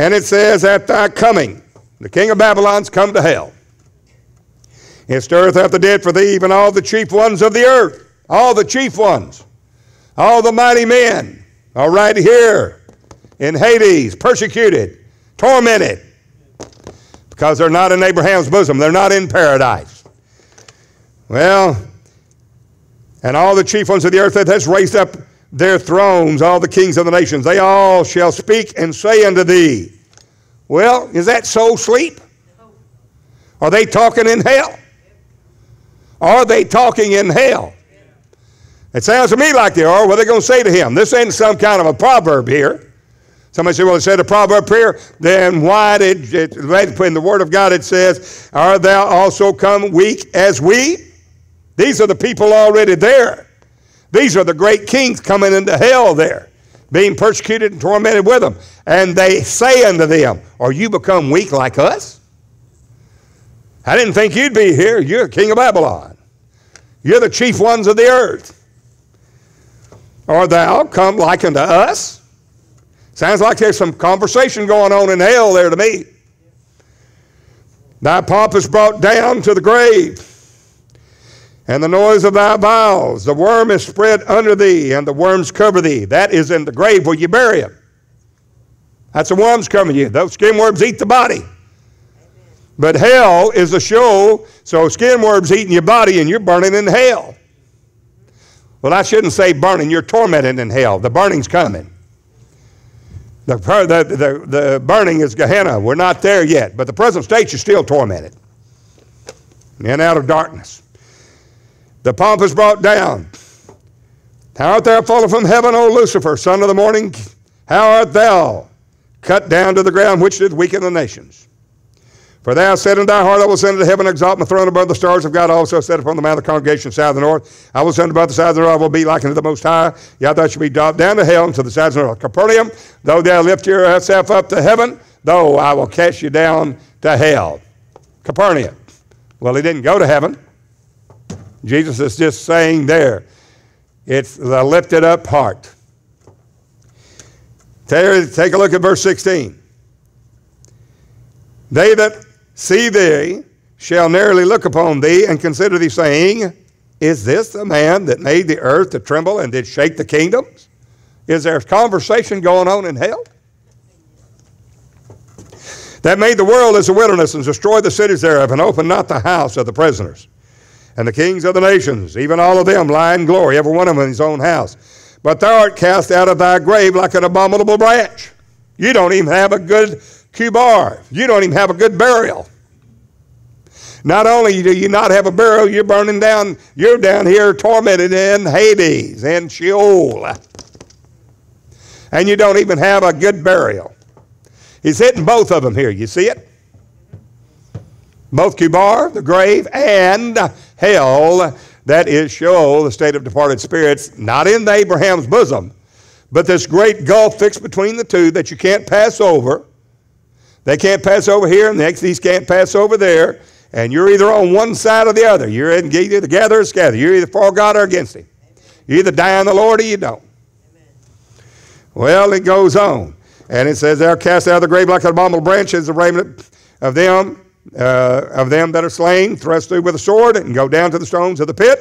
And it says, at thy coming, the king of Babylon's come to hell. It stirreth up the dead for thee, even all the chief ones of the earth. All the chief ones. All the mighty men are right here in Hades, persecuted, tormented, because they're not in Abraham's bosom. They're not in paradise. Well, and all the chief ones of the earth that has raised up their thrones, all the kings of the nations, they all shall speak and say unto thee. Well, is that soul sleep? Are they talking in hell? Are they talking in hell? It sounds to me like they are. What are they going to say to him? This ain't some kind of a proverb here. Somebody said, well, it said a proverb here. Then why did it, in the Word of God it says, art thou also come weak as we? These are the people already there. These are the great kings coming into hell there, being persecuted and tormented with them. And they say unto them, are you become weak like us? I didn't think you'd be here. You're the king of Babylon. You're the chief ones of the earth. Art thou come like unto us? Sounds like there's some conversation going on in hell there to me. Thy pomp is brought down to the grave, and the noise of thy bowels. The worm is spread under thee, and the worms cover thee. That is in the grave where you bury him. That's the worms covering you. Those skin worms eat the body. But hell is a show, so skin worms eating your body, and you're burning in hell. Well, I shouldn't say burning. You're tormented in hell. The burning's coming. The burning is Gehenna. We're not there yet. But the present state, you're still tormented. And out of darkness. The pomp is brought down. How art thou fallen from heaven, O Lucifer, son of the morning? How art thou cut down to the ground, which did weaken the nations? For thou said in thy heart, I will send into heaven, exalt my throne above the stars of God. Also set upon the mount of the congregation south and north. I will send above the sides of the north, I will be like unto the Most High. Yet thou shalt be dropped down to hell into the sides of the north. Capernaum, though thou lift yourself up to heaven, though I will cast you down to hell. Capernaum. Well, he didn't go to heaven. Jesus is just saying there, it's the lifted up heart. Take a look at verse 16. They that see thee shall narrowly look upon thee and consider thee, saying, is this the man that made the earth to tremble and did shake the kingdoms? Is there a conversation going on in hell? That made the world as a wilderness and destroyed the cities thereof and opened not the house of the prisoners. And the kings of the nations, even all of them, lie in glory, every one of them in his own house. But thou art cast out of thy grave like an abominable branch. You don't even have a good kubar. You don't even have a good burial. Not only do you not have a burial, you're burning down, you're down here tormented in Hades and Sheol. And you don't even have a good burial. He's hitting both of them here. You see it? Both kubar, the grave, and hell, that is Sheol, the state of departed spirits, not in Abraham's bosom, but this great gulf fixed between the two that you can't pass over. They can't pass over here, and these can't pass over there, and you're either on one side or the other. You're either together or scatter. You're either for God or against him. You either die in the Lord or you don't. Well, it goes on, and it says, thou cast out of the grave like an abominable branch, as the raiment of them that are slain, thrust through with a sword, and go down to the stones of the pit,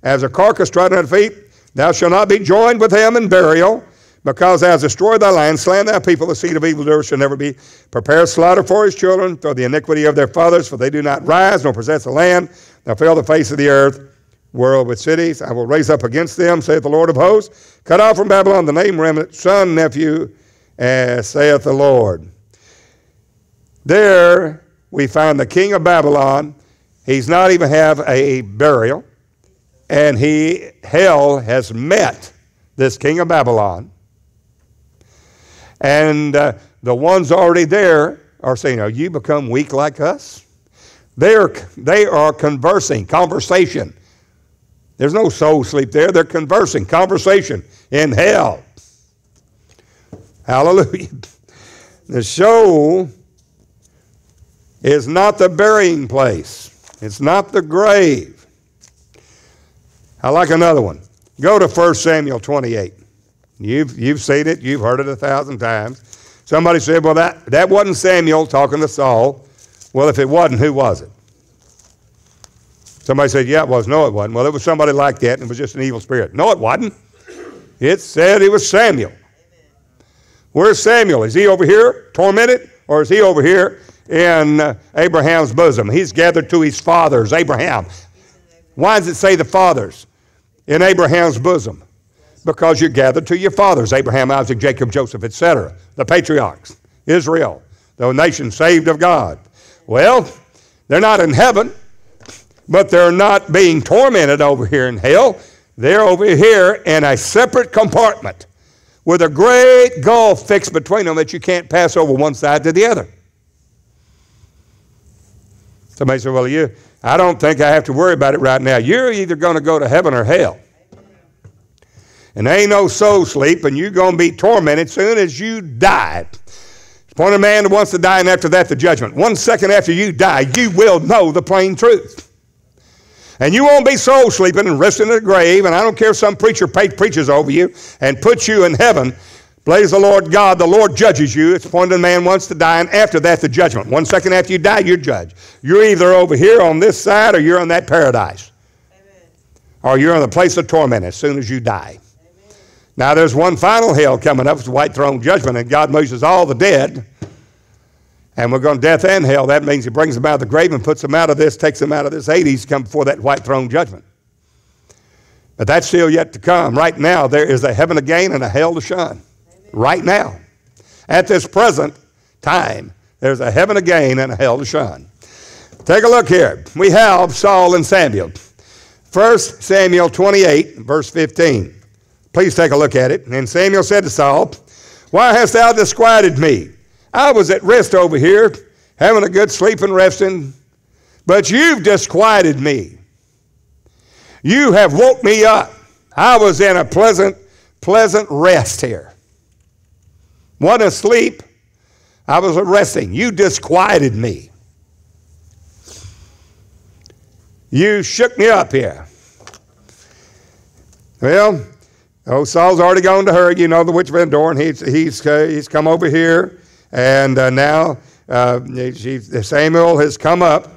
as a carcass trodden under feet. Thou shalt not be joined with him in burial, because thou hast destroyed thy land, slain thy people, the seed of evildoers shall never be. Prepare slaughter for his children, for the iniquity of their fathers, for they do not rise, nor possess the land. Thou fill the face of the earth, world with cities. I will raise up against them, saith the Lord of hosts. Cut off from Babylon the name, remnant, son, nephew, saith the Lord. There we find the king of Babylon. He's not even have a burial. And hell has met this king of Babylon. And the ones already there are saying, are you become weak like us? They are conversation. There's no soul sleep there. They're conversing, conversation in hell. Hallelujah. The show is not the burying place. It's not the grave. I like another one. Go to 1 Samuel 28. You've seen it. You've heard it 1,000 times. Somebody said, well, that wasn't Samuel talking to Saul. Well, if it wasn't, who was it? Somebody said, yeah, it was. No, it wasn't. Well, it was somebody like that, and it was just an evil spirit. No, it wasn't. It said it was Samuel. Where's Samuel? Is he over here tormented, or is he over here in Abraham's bosom? He's gathered to his fathers, Abraham. Why does it say the fathers in Abraham's bosom? Because you're gathered to your fathers, Abraham, Isaac, Jacob, Joseph, etc., the patriarchs, Israel, the nation saved of God. Well, they're not in heaven, but they're not being tormented over here in hell. They're over here in a separate compartment with a great gulf fixed between them that you can't pass over one side to the other. Somebody said, well, I don't think I have to worry about it right now. You're either going to go to heaven or hell. And there ain't no soul sleep, and you're going to be tormented soon as you die. It's point of man that wants to die, and after that, the judgment. 1 second after you die, you will know the plain truth. And you won't be soul sleeping and resting in the grave, and I don't care if some preacher preaches over you and puts you in heaven. Praise the Lord God, the Lord judges you. It's appointed man wants to die, and after that, the judgment. 1 second after you die, you're judged. You're either over here on this side, or you're on that paradise. Amen. Or you're in the place of torment as soon as you die. Amen. Now, there's one final hell coming up. It's the white throne judgment, and God moves all the dead. And we're going to death and hell. That means he brings them out of the grave and puts them out of this, takes them out of this Hades, come before that white throne judgment. But that's still yet to come. Right now, there is a heaven to gain and a hell to shun. Amen. Right now. At this present time, there's a heaven to gain and a hell to shun. Take a look here. We have Saul and Samuel. 1 Samuel 28, verse 15. Please take a look at it. And Samuel said to Saul, why hast thou disquieted me? I was at rest over here, having a good sleep and resting, but you've disquieted me. You have woke me up. I was in a pleasant rest here. Wasn't asleep. I was resting. You disquieted me. You shook me up here. Well, Saul's already gone to her. You know the witch of Endor, and he's come over here. And now Samuel has come up,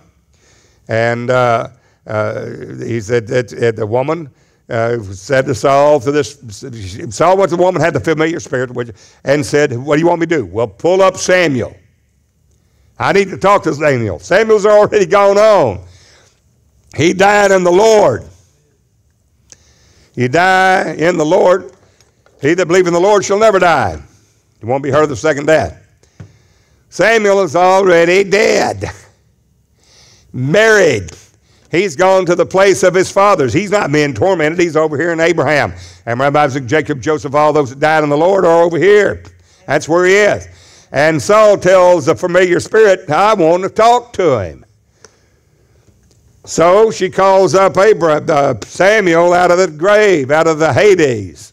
and he said that the woman said to Saul, Saul was the woman, had the familiar spirit, and said, what do you want me to do? Well, pull up Samuel. I need to talk to Samuel. Samuel's already gone on. He died in the Lord. You die in the Lord. He that believes in the Lord shall never die. He won't be hurt of the second death. Samuel is already dead, married. He's gone to the place of his fathers. He's not being tormented. He's over here in Abraham. And Rabbi Isaac, Jacob, Joseph, all those that died in the Lord are over here. That's where he is. And Saul tells the familiar spirit, I want to talk to him. So she calls up Samuel out of the grave, out of the Hades.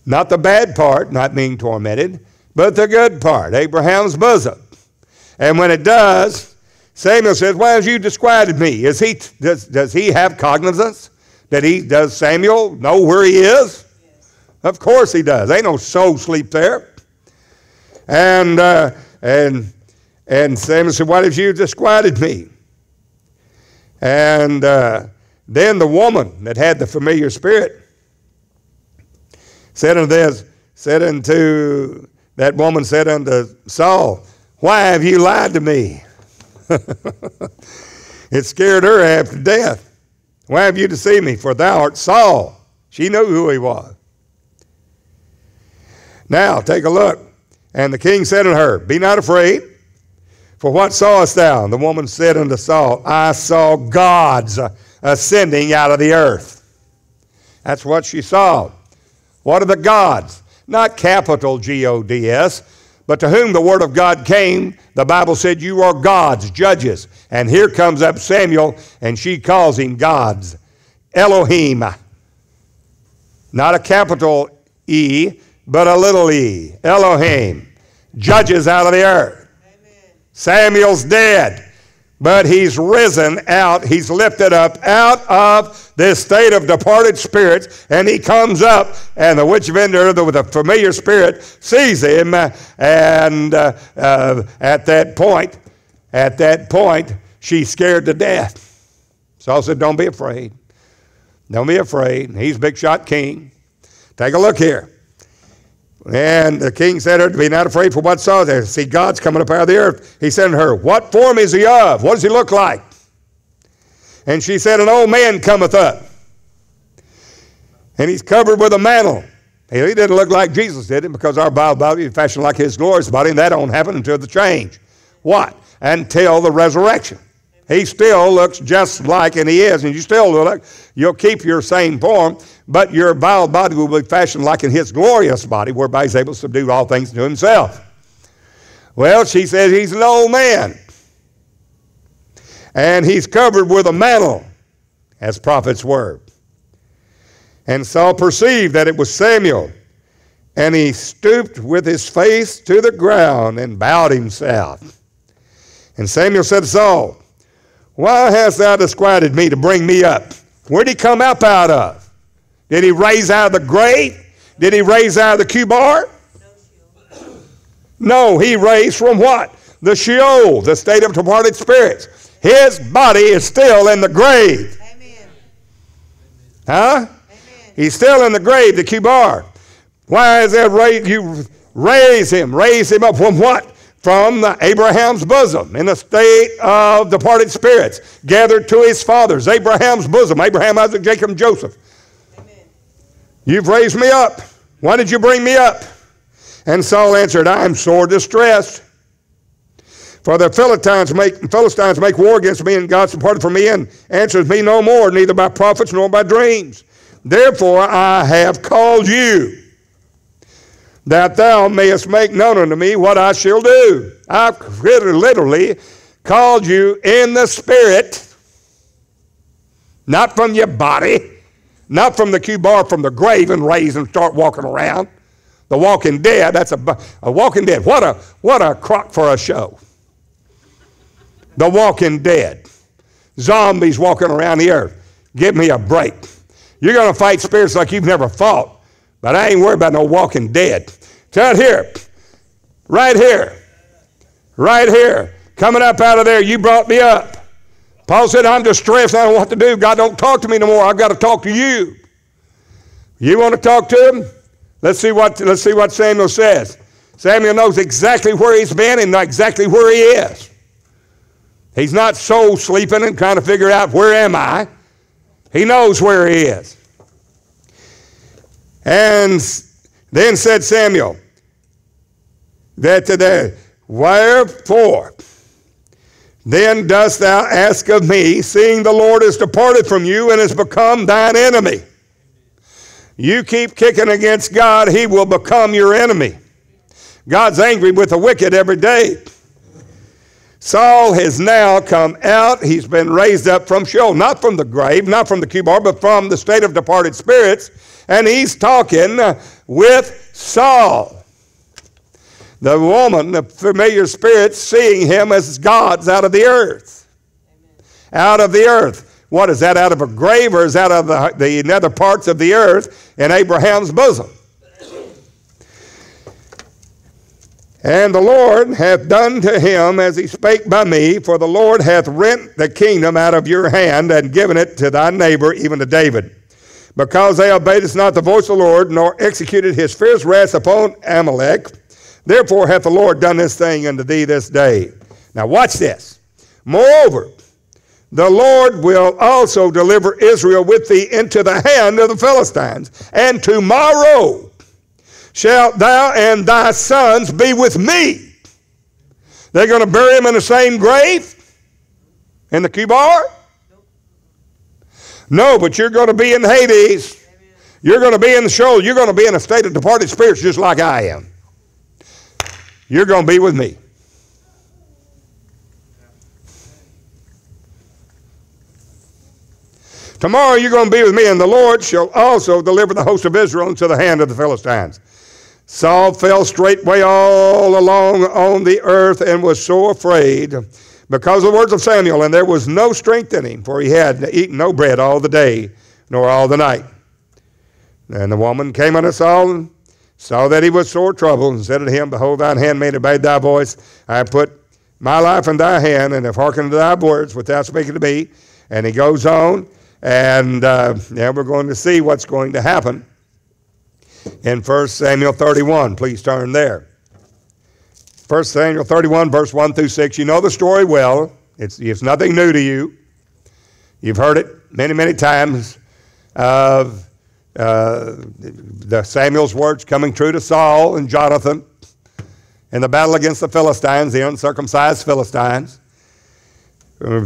Not the bad part, not being tormented, but the good part, Abraham's bosom. And when it does, Samuel says, why have you disquieted me? Does he have cognizance? Does Samuel know where he is? Yes. Of course he does. Ain't no soul sleep there. And Samuel said, why have you disquieted me? And then the woman that had the familiar spirit said unto Saul, why have you lied to me? It scared her half to death. Why have you deceived me? For thou art Saul. She knew who he was. Now, take a look. And the king said unto her, be not afraid, for what sawest thou? And the woman said unto Saul, I saw gods ascending out of the earth. That's what she saw. What are the gods? Not capital G-O-D-S, but to whom the word of God came, the Bible said, you are gods, judges. And here comes up Samuel, and she calls him gods. Elohim. Not a capital E, but a little e. Elohim. Judges out of the earth. Amen. Samuel's dead. But he's risen out, he's lifted up out of this state of departed spirits, and he comes up, and the witch vendor with a familiar spirit sees him, and at that point, she's scared to death. Saul said, don't be afraid. Don't be afraid. He's a big shot king. Take a look here. And the king said to her, be not afraid for what Saul there. See, God's coming up out of the earth. He said to her, what form is he of? What does he look like? And she said, an old man cometh up. And he's covered with a mantle. He didn't look like Jesus did it, because our body is fashioned like his glorious body, and that don't happen until the change. What? Until the resurrection. He still looks just like, and he is, and you still look, you'll keep your same form, but your vile body will be fashioned like in his glorious body, whereby he's able to subdue all things to himself. Well, she said he's an old man, and he's covered with a mantle, as prophets were. And Saul perceived that it was Samuel, and he stooped with his face to the ground and bowed himself. And Samuel said to Saul, why hast thou disquieted me to bring me up? Where did he come up out of? Did he raise out of the grave? Did he raise out of the Kubar? No, he raised from what? The Sheol, the state of departed spirits. His body is still in the grave. Amen. Huh? Amen. He's still in the grave, the Kubar. Why is that you raise him up from what? From Abraham's bosom, in a state of departed spirits, gathered to his fathers, Abraham's bosom, Abraham, Isaac, Jacob, and Joseph. Amen. You've raised me up. Why did you bring me up? And Saul answered, I am sore distressed. For the Philistines make war against me, and God's departed from me, and answers me no more, neither by prophets nor by dreams. Therefore I have called you, that thou mayest make known unto me what I shall do. I've literally called you in the spirit, not from your body, not from the Kubar, from the grave and raise and start walking around. The walking dead, that's a walking dead. What a crock for a show. The walking dead. Zombies walking around the earth. Give me a break. You're going to fight spirits like you've never fought. But I ain't worried about no walking dead. Right here, right here, coming up out of there, you brought me up. Paul said, I'm distressed, I don't know what to do. God, don't talk to me no more. I've got to talk to you. You want to talk to him? Let's see what Samuel says. Samuel knows exactly where he's been and exactly where he is. He's not soul sleeping and trying to figure out, where am I? He knows where he is. And then said Samuel, wherefore then dost thou ask of me, seeing the Lord is departed from you and has become thine enemy? You keep kicking against God, he will become your enemy. God's angry with the wicked every day. Saul has now come out. He's been raised up from Sheol, not from the grave, not from the Kubar, but from the state of departed spirits. And he's talking with Saul. The woman, the familiar spirit, seeing him as God's out of the earth. Amen. Out of the earth. What is that, out of a grave, or is that out of the nether parts of the earth in Abraham's bosom? And the Lord hath done to him as he spake by me, for the Lord hath rent the kingdom out of your hand and given it to thy neighbor, even to David. Because they obeyed not the voice of the Lord, nor executed his fierce wrath upon Amalek, therefore hath the Lord done this thing unto thee this day. Now watch this. Moreover, the Lord will also deliver Israel with thee into the hand of the Philistines, and tomorrow shalt thou and thy sons be with me. They're going to bury him in the same grave? In the Kubar? No, but you're going to be in Hades. You're going to be in the Sheol. You're going to be in a state of departed spirits just like I am. You're going to be with me. Tomorrow you're going to be with me, and the Lord shall also deliver the host of Israel into the hand of the Philistines. Saul fell straightway all along on the earth and was so afraid, because of the words of Samuel, and there was no strength in him, for he had eaten no bread all the day, nor all the night. And the woman came unto Saul, and saw that he was sore troubled, and said unto him, Behold, thine handmaid obeyed thy voice. I have put my life in thy hand, and have hearkened to thy words, which thou speakest to me. And he goes on, and now we're going to see what's going to happen in 1 Samuel 31. Please turn there. 1 Samuel 31, verse 1 through 6. You know the story well. It's nothing new to you. You've heard it many, many times of the Samuel's words coming true to Saul and Jonathan in the battle against the Philistines, the uncircumcised Philistines.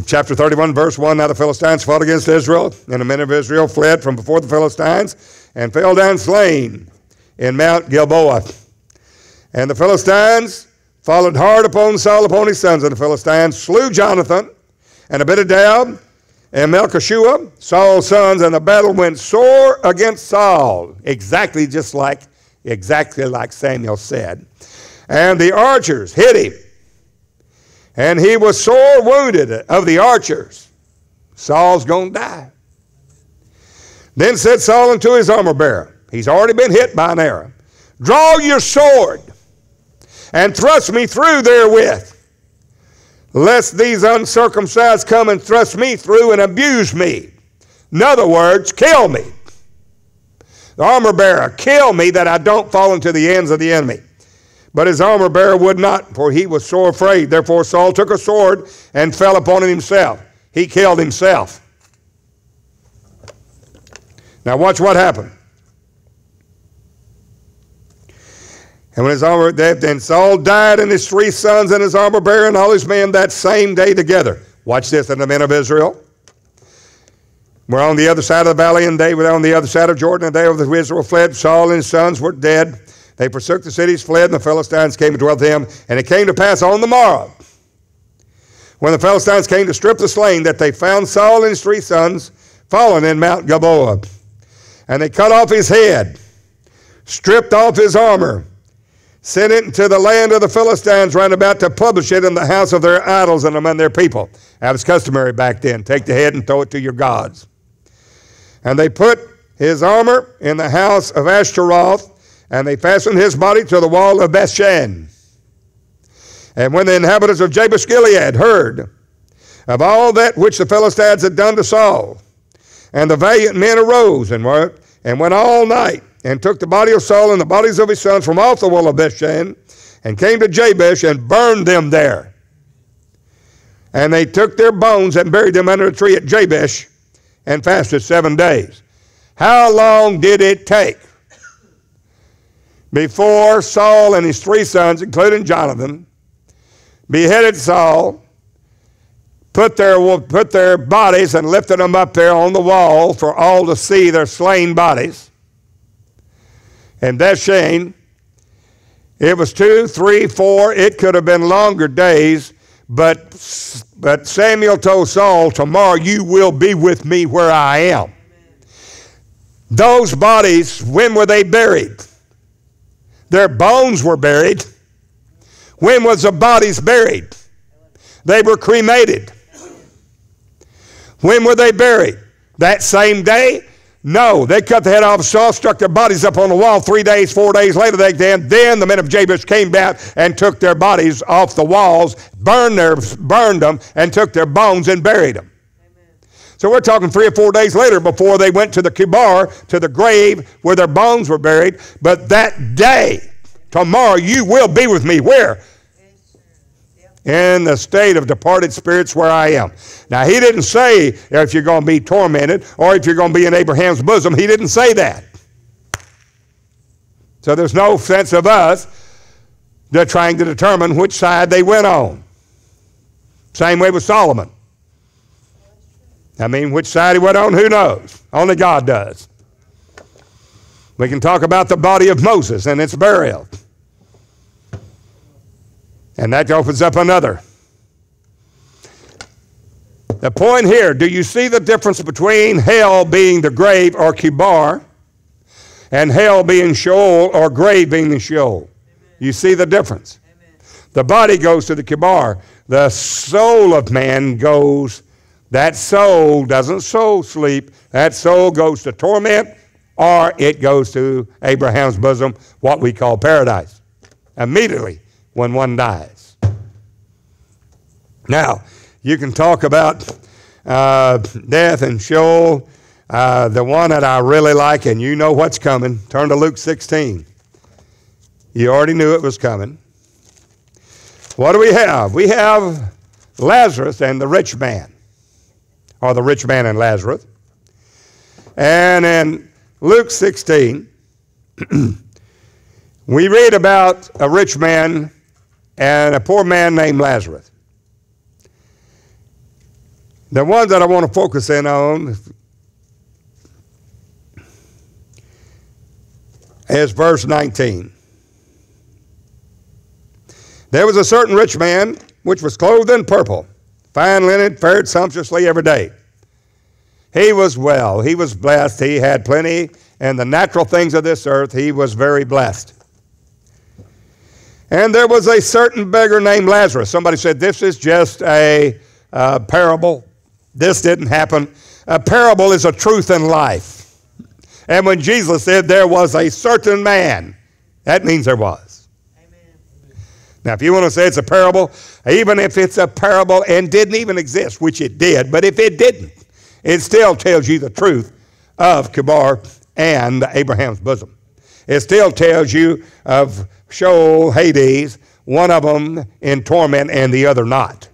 Chapter 31, verse 1, Now the Philistines fought against Israel, and the men of Israel fled from before the Philistines, and fell down slain in Mount Gilboa. And the Philistines followed hard upon Saul, upon his sons, and the Philistines slew Jonathan, and Abinadab, and Melchishua, Saul's sons, and the battle went sore against Saul, exactly like Samuel said. And the archers hit him, and he was sore wounded of the archers. Saul's going to die. Then said Saul unto his armor bearer, he's already been hit by an arrow, Draw your sword, and thrust me through therewith, lest these uncircumcised come and thrust me through and abuse me. In other words, kill me. The armor bearer, kill me that I don't fall into the hands of the enemy. But his armor bearer would not, for he was sore afraid. Therefore Saul took a sword and fell upon it himself. He killed himself. Now watch what happened. And when his armor, then Saul died, and his 3 sons, and his armor bearer, and all his men that same day together. Watch this, and the men of Israel were on the other side of the valley, and they were on the other side of Jordan, and they of Israel fled. Saul and his sons were dead. They forsook the cities, fled, and the Philistines came and dwelt with them. And it came to pass on the morrow, when the Philistines came to strip the slain, that they found Saul and his 3 sons fallen in Mount Gilboa. And they cut off his head, stripped off his armor, sent it into the land of the Philistines round about to publish it in the house of their idols and among their people. That was customary back then. Take the head and throw it to your gods. And they put his armor in the house of Ashtaroth, and they fastened his body to the wall of Bethshan. And when the inhabitants of Jabesh Gilead heard of all that which the Philistines had done to Saul, and the valiant men arose and went all night, and took the body of Saul and the bodies of his sons from off the wall of Bethshan, and came to Jabesh and burned them there. And they took their bones and buried them under a tree at Jabesh, and fasted 7 days. How long did it take before Saul and his 3 sons, including Jonathan, beheaded Saul, put their bodies and lifted them up there on the wall for all to see their slain bodies? And Bethshan, it was 2, 3, 4, it could have been longer days, but Samuel told Saul, tomorrow you will be with me where I am. Those bodies, when were they buried? Their bones were buried. When was the bodies buried? They were cremated. When were they buried? That same day? No, they cut the head off Saul, struck their bodies up on the wall. 3 days, 4 days later, then the men of Jabesh came back and took their bodies off the walls, burned them, and took their bones and buried them. Amen. So we're talking 3 or 4 days later before they went to the kibar, to the grave where their bones were buried. But that day, tomorrow, you will be with me. Where? In the state of departed spirits where I am. Now, he didn't say if you're going to be tormented or if you're going to be in Abraham's bosom. He didn't say that. So there's no sense of us trying to determine which side they went on. Same way with Solomon. I mean, which side he went on, who knows? Only God does. We can talk about the body of Moses and its burial. And that opens up another. The point here, do you see the difference between hell being the grave or kibar and hell being Sheol or grave being the Sheol? Amen. You see the difference? Amen. The body goes to the kibar. The soul of man goes, that soul doesn't soul sleep. That soul goes to torment, or it goes to Abraham's bosom, what we call paradise, immediately when one dies. Now, you can talk about death and Sheol. The one that I really like, and you know what's coming, turn to Luke 16. You already knew it was coming. What do we have? We have Lazarus and the rich man, or the rich man and Lazarus. And in Luke 16, we read about a rich man and a poor man named Lazarus. The one that I want to focus in on is verse 19. There was a certain rich man which was clothed in purple, fine linen, fared sumptuously every day. He was well, he was blessed, he had plenty, and the natural things of this earth, he was very blessed. And there was a certain beggar named Lazarus. Somebody said, this is just a parable. This didn't happen. A parable is a truth in life. And when Jesus said there was a certain man, that means there was. Amen. Now, if you want to say it's a parable, even if it's a parable and didn't even exist, which it did, but if it didn't, it still tells you the truth of Kibar and Abraham's bosom. It still tells you of Sheol, Hades, one of them in torment and the other not.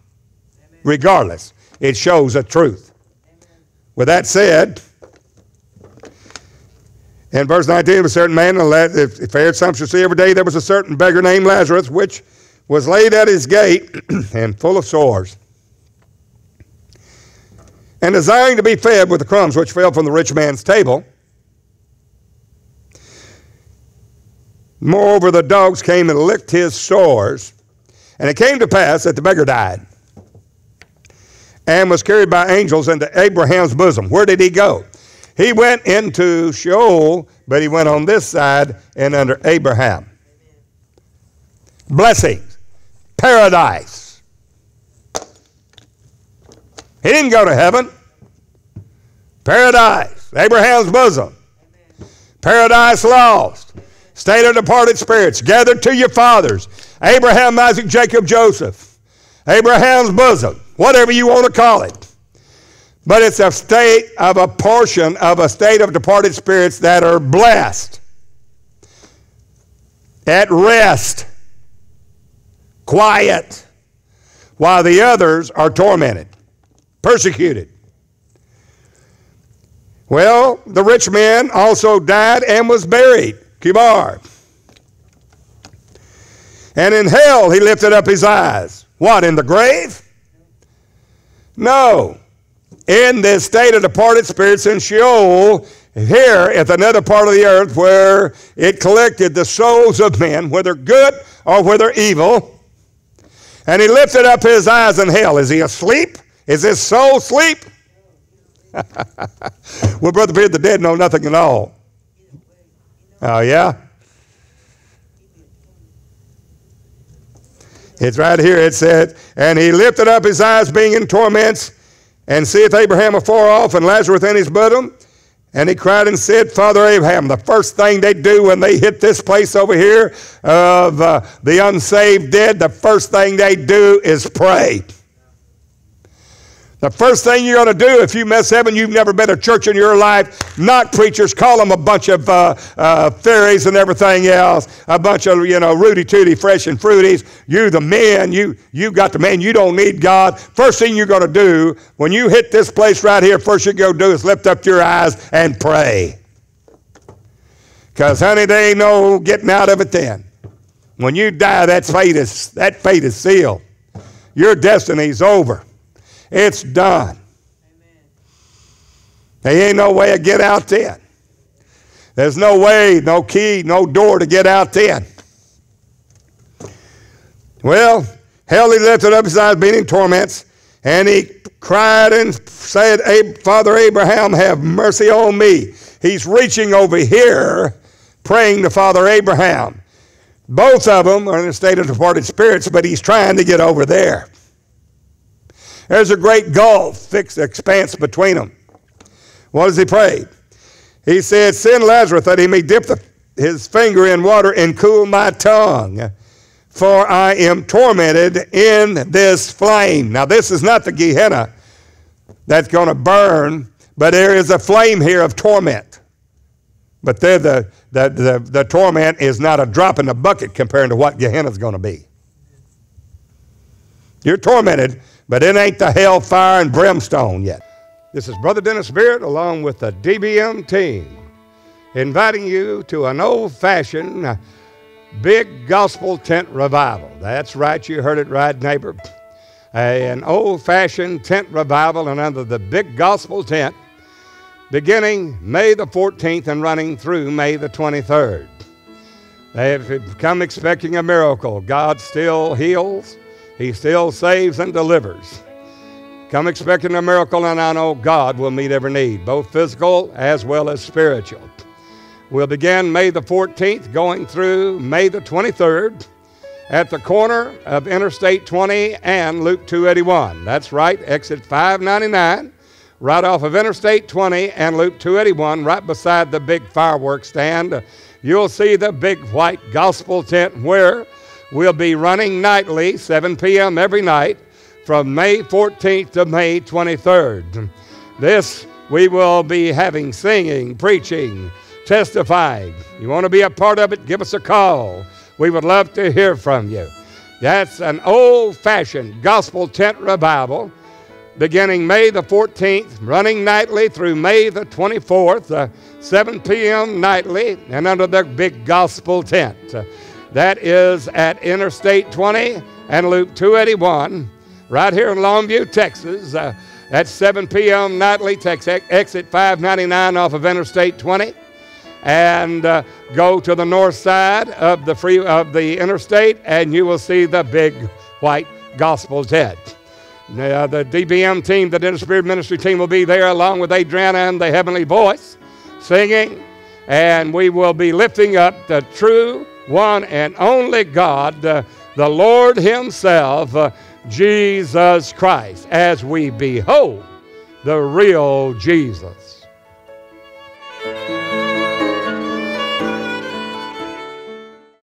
Amen. Regardless, it shows a truth. Amen. With that said, in verse 19, a certain man fared sumptuously every day. There was a certain beggar named Lazarus, which was laid at his gate and full of sores, and desiring to be fed with the crumbs which fell from the rich man's table. Moreover, the dogs came and licked his sores. And it came to pass that the beggar died and was carried by angels into Abraham's bosom. Where did he go? He went into Sheol, but he went on this side and under Abraham. Blessings, paradise. He didn't go to heaven. Paradise, Abraham's bosom. Paradise lost. State of departed spirits, gathered to your fathers. Abraham, Isaac, Jacob, Joseph. Abraham's bosom, whatever you want to call it. But it's a state of a portion of a state of departed spirits that are blessed, at rest, quiet, while the others are tormented, persecuted. Well, the rich man also died and was buried. Kibar. And in hell he lifted up his eyes. What, in the grave? No. In this state of departed spirits in Sheol, here at another part of the earth where it collected the souls of men, whether good or whether evil. And he lifted up his eyes in hell. Is he asleep? Is his soul asleep? Well, Brother Beard, the dead know nothing at all. Oh, yeah? It's right here. It said, and he lifted up his eyes being in torments, and seeth Abraham afar off, and Lazarus in his bosom. And he cried and said, Father Abraham, the first thing they do when they hit this place over here of the unsaved dead, the first thing they do is pray. The first thing you're going to do if you miss heaven, you've never been to church in your life, knock preachers, call them a bunch of fairies and everything else, a bunch of, rooty-tooty, fresh and fruities. You the man, you got the man, you don't need God. First thing you're going to do when you hit this place right here, first you go do is lift up your eyes and pray. Because, honey, there ain't no getting out of it then. When you die, that fate is sealed. Your destiny's over. It's done. Amen. There ain't no way to get out then. There's no way, no key, no door to get out then. Well, hell, he lifted up his eyes, being in torments, and he cried and said, Father Abraham, have mercy on me. He's reaching over here, praying to Father Abraham. Both of them are in a state of departed spirits, but he's trying to get over there. There's a great gulf, fixed expanse between them. What does he pray? He said, send Lazarus that he may dip his finger in water and cool my tongue, for I am tormented in this flame. Now, this is not the Gehenna that's going to burn, but there is a flame here of torment. But there, the torment is not a drop in the bucket compared to what Gehenna is going to be. You're tormented, but it ain't the hellfire and brimstone yet. This is Brother Dennis Beard along with the DBM team, inviting you to an old-fashioned big gospel tent revival. That's right, you heard it right, neighbor. An old-fashioned tent revival and under the big gospel tent, beginning May the 14th and running through May the 23rd. If you come expecting a miracle, God still heals, He still saves and delivers. Come expecting a miracle, and I know God will meet every need, both physical as well as spiritual. We'll begin May the 14th, going through May the 23rd at the corner of Interstate 20 and Loop 281. That's right, exit 599, right off of Interstate 20 and Loop 281, right beside the big fireworks stand. You'll see the big white gospel tent where we'll be running nightly, 7 p.m. every night, from May 14th to May 23rd. This, we will be having singing, preaching, testifying. You want to be a part of it, give us a call. We would love to hear from you. That's an old-fashioned gospel tent revival beginning May the 14th, running nightly through May the 24th, 7 p.m. nightly, and under the big gospel tent. That is at Interstate 20 and Loop 281, right here in Longview, Texas. At 7 p.m. nightly, exit 599 off of Interstate 20, and go to the north side of the interstate, and you will see the big white gospel tent. The DBM team, the Dennis Beard Ministry team, will be there along with Adriana and the Heavenly Voice singing, and we will be lifting up the true one and only God, the Lord Himself, Jesus Christ, as we behold the real Jesus.